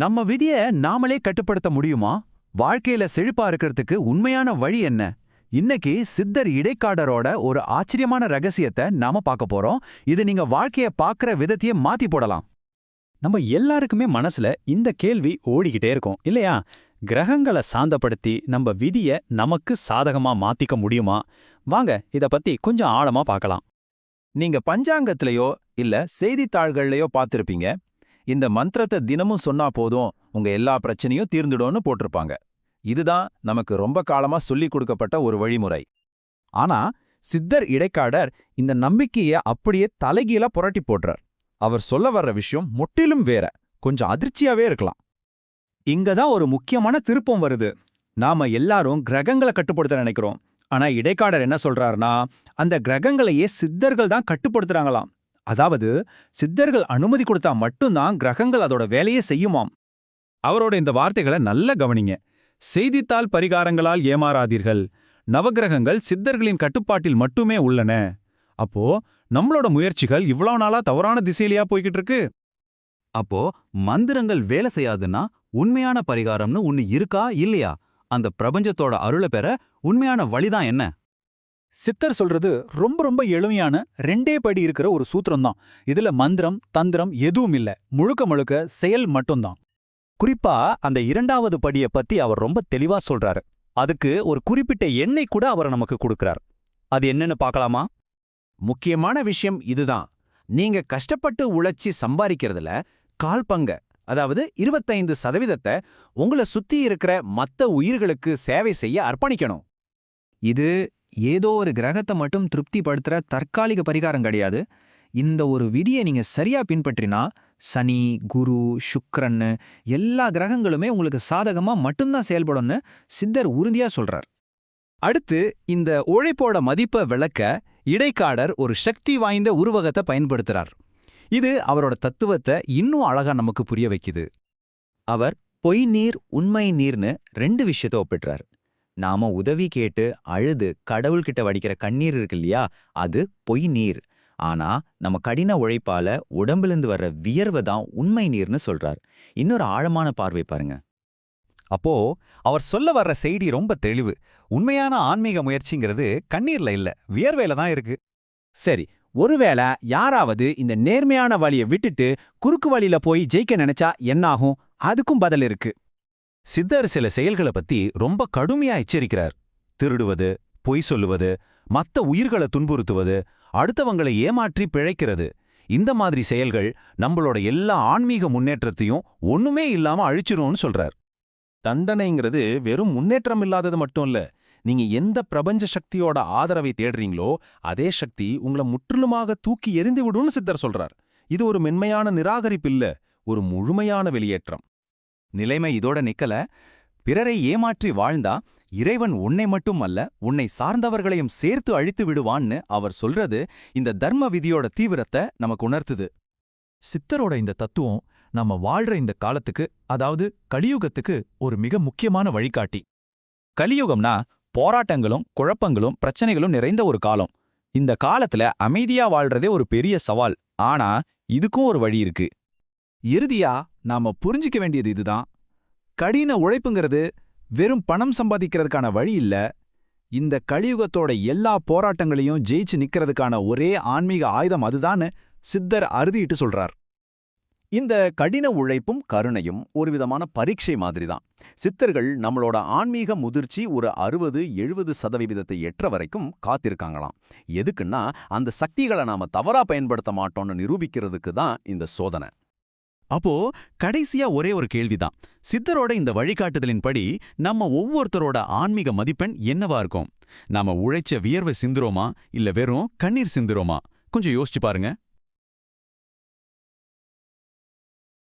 நம்ம விதிய நாமளே கட்டுப்படுத்த முடியுமா? வாழ்க்கையில செழிப்பா இருக்கிறதுக்கு உண்மையான வழி என்ன? இன்னைக்கு சித்தர் இடைக்காடரோட ஒரு ஆச்சரியமான ரகசியத்தை நாம பார்க்க போறோம். இது நீங்க வாழ்க்கைய பார்க்கிற விதத்தையே மாத்தி போடலாம். நம்ம எல்லாருக்குமே மனசுல இந்த கேள்வி ஓடிக்கிட்டே இருக்கும் இல்லையா? கிரகங்களை சாந்தப்படுத்தி நம்ம விதிய நமக்கு சாதகமா மாத்திக்க முடியுமா? வாங்க இத பத்தி கொஞ்சம் ஆழமா பார்க்கலாம். நீங்க பஞ்சாங்கத்திலயோ இல்ல செய்தித்தாள்கள்லயோ பார்த்திருப்பீங்க, இந்த மந்திரத்தை தினமும் சொன்னா போதும் உங்க எல்லா பிரச்சனையும் தீர்ந்துடும்னு போட்டிருப்பாங்க. இதுதான் நமக்கு ரொம்ப காலமா சொல்லிக் கொடுக்கப்பட்ட ஒரு வழிமுறை. ஆனா சித்தர் இடைக்காடர் இந்த நம்பிக்கையை அப்படியே தலைகீழா புரட்டி போடுறார். அவர் சொல்ல வர்ற விஷயம் முற்றிலும் வேற, கொஞ்சம் அதிர்ச்சியாவே இருக்கலாம். இங்கதான் ஒரு முக்கியமான திருப்பம் வருது. நாம எல்லாரும் கிரகங்களை கட்டுப்படுத்த நினைக்கிறோம். ஆனா இடைக்காடர் என்ன சொல்றாருன்னா, அந்த கிரகங்களையே சித்தர்கள் தான் கட்டுப்படுத்துறாங்களாம். அதாவது சித்தர்கள் அனுமதி கொடுத்தா மட்டும்தான் கிரகங்கள் அதோட வேலையே செய்யுமாம். அவரோட இந்த வார்த்தைகளை நல்ல கவனிங்க. செய்தித்தாள் பரிகாரங்களால் ஏமாறாதீர்கள். நவகிரகங்கள் சித்தர்களின் கட்டுப்பாட்டில் மட்டுமே உள்ளன. அப்போ நம்மளோட முயற்சிகள் இவ்வளோ நாளா தவறான திசையிலையா போய்கிட்டு இருக்கு? அப்போ மந்திரங்கள் வேலை செய்யாதுன்னா உண்மையான பரிகாரம்னு ஒன்னு இருக்கா இல்லையா? அந்த பிரபஞ்சத்தோட அருளை பெற உண்மையான வழிதான் என்ன? சித்தர் சொல்றது ரொம்ப ரொம்ப எளிமையான 2 படி இருக்கிற ஒரு சூத்திரம்தான். இதுல மந்திரம் தந்திரம் எதுவும் இல்ல, முழுக்க முழுக்க செயல் மட்டும்தான். குறிப்பா அந்த 2வது படிய பத்தி அவர் ரொம்ப தெளிவா சொல்றாரு. அதுக்கு ஒரு குறிப்பிட்ட எண்ணை கூட அவர் நமக்கு கொடுக்கறார். அது என்னன்னு பார்க்கலாமா? முக்கியமான விஷயம் இதுதான். நீங்க கஷ்டப்பட்டு உழைச்சி சம்பாதிக்கிறதுல கால்பங்க, அதாவது 25% உங்களை சுத்தி இருக்கிற மத்த உயிர்களுக்கு சேவை செய்ய அர்ப்பணிக்கணும். இது ஏதோ ஒரு கிரகத்தை மட்டும் திருப்திப்படுத்துற தற்காலிக பரிகாரம் கிடையாது. இந்த ஒரு விதியை நீங்க சரியா பின்பற்றினா சனி, குரு, சுக்கிரன்னு எல்லா கிரகங்களுமே உங்களுக்கு சாதகமா மட்டும்தான் செயல்படும்னு சித்தர் உறுதியா சொல்றார். அடுத்து இந்த உழைப்போட மதிப்பை விளக்க இடைக்காடர் ஒரு சக்தி வாய்ந்த உருவகத்தை பயன்படுத்துறார். இது அவரோட தத்துவத்தை இன்னும் அழகா நமக்கு புரிய வைக்குது. அவர் பொய் நீர் உண்மை நீர்னு 2 விஷயத்த ஒப்பிடுறார். நாம உதவி கேட்டு அழுது கடவுள்கிட்ட வடிக்கிற கண்ணீர் இருக்கு இல்லையா, அது பொய் நீர். ஆனா நம்ம கடின உழைப்பால உடம்பிலிருந்து வர்ற வியர்வை தான் உண்மை நீர்னு சொல்றார். இன்னொரு ஆழமான பார்வை பாருங்க. அப்போ அவர் சொல்ல வர்ற செய்தி ரொம்ப தெளிவு. உண்மையான ஆன்மீக முயற்சிங்கிறது கண்ணீர்ல இல்ல, வியர்வையில தான் இருக்கு. சரி, ஒருவேளை யாராவது இந்த நேர்மையான வழியை விட்டுட்டு குறுக்கு வழியில போய் ஜெயிக்க நினைச்சா என்னாகும்? அதுக்கும் பதில் இருக்கு. சித்தர் சில செயல்களை பத்தி ரொம்ப கடுமையா எச்சரிக்கிறார். திருடுவது, பொய் சொல்லுவது, மத்த உயிர்களை துன்புறுத்துவது, அடுத்தவங்களை ஏமாற்றி பிழைக்கிறது, இந்த மாதிரி செயல்கள் நம்மளோட எல்லா ஆன்மீக முன்னேற்றத்தையும் ஒண்ணுமே இல்லாம அழிச்சிரும்னு சொல்றார். தண்டனைங்கிறது வெறும் முன்னேற்றம் இல்லாதது மட்டும் இல்ல. நீங்க எந்த பிரபஞ்ச சக்தியோட ஆதரவை தேடுறீங்களோ அதே சக்தி உங்களை முற்றிலுமாக தூக்கி எறிந்து விடும்னு சித்தர் சொல்றார். இது ஒரு மென்மையான நிராகரிப்பு இல்ல, ஒரு முழுமையான வெளியேற்றம். நிலைமை இதோட நிக்கல. பிறரை ஏமாற்றி வாழ்ந்தா இறைவன் உன்னை மட்டும் அல்ல, உன்னை சார்ந்தவர்களையும் சேர்த்து அழித்து விடுவான்னு அவர் சொல்றது இந்த தர்ம விதியோட தீவிரத்தை நமக்கு உணர்த்துது. சித்தரோட இந்த தத்துவம் நம்ம வாழ்ற இந்த காலத்துக்கு, அதாவது கலியுகத்துக்கு ஒரு மிக முக்கியமான வழிகாட்டி. கலியுகம்னா போராட்டங்களும் குழப்பங்களும் பிரச்சனைகளும் நிறைந்த ஒரு காலம். இந்த காலத்துல அமைதியா வாழ்றதே ஒரு பெரிய சவால். ஆனா இதுக்கும் ஒரு வழி இருக்கு. இறுதியா நாம புரிஞ்சிக்க வேண்டியது இதுதான். கடின உழைப்புங்கிறது வெறும் பணம் சம்பாதிக்கிறதுக்கான வழி இல்ல. இந்த கலியுகத்தோட எல்லா போராட்டங்களையும் ஜெயிச்சு நிக்கிறதுக்கான ஒரே ஆன்மீக ஆயுதம் அதுதான்னு சித்தர் அறுதிட்டு சொல்றார். இந்த கடின உழைப்பும் கருணையும் ஒரு விதமான பரீட்சை மாதிரிதான். சித்தர்கள் நம்மளோட ஆன்மீக முதிர்ச்சி ஒரு 60-70% எட்டுற வரைக்கும் காத்திருக்காங்களாம். எதுக்குன்னா அந்த சக்திகளை நாம தவறா பயன்படுத்த மாட்டோம்னு நிரூபிக்கிறதுக்கு தான் இந்த சோதனை. அப்போ கடைசியா ஒரே ஒரு கேள்விதான். சித்தரோட இந்த வழிகாட்டுதலின்படி நம்ம ஒவ்வொருத்தரோட ஆன்மீக மதிப்பெண் என்னவா இருக்கும்? நாம உழைச்ச வியர்வை சிந்துரோமா இல்ல வெறும் கண்ணீர் சிந்துரோமா? கொஞ்சம் யோசிச்சு பாருங்க.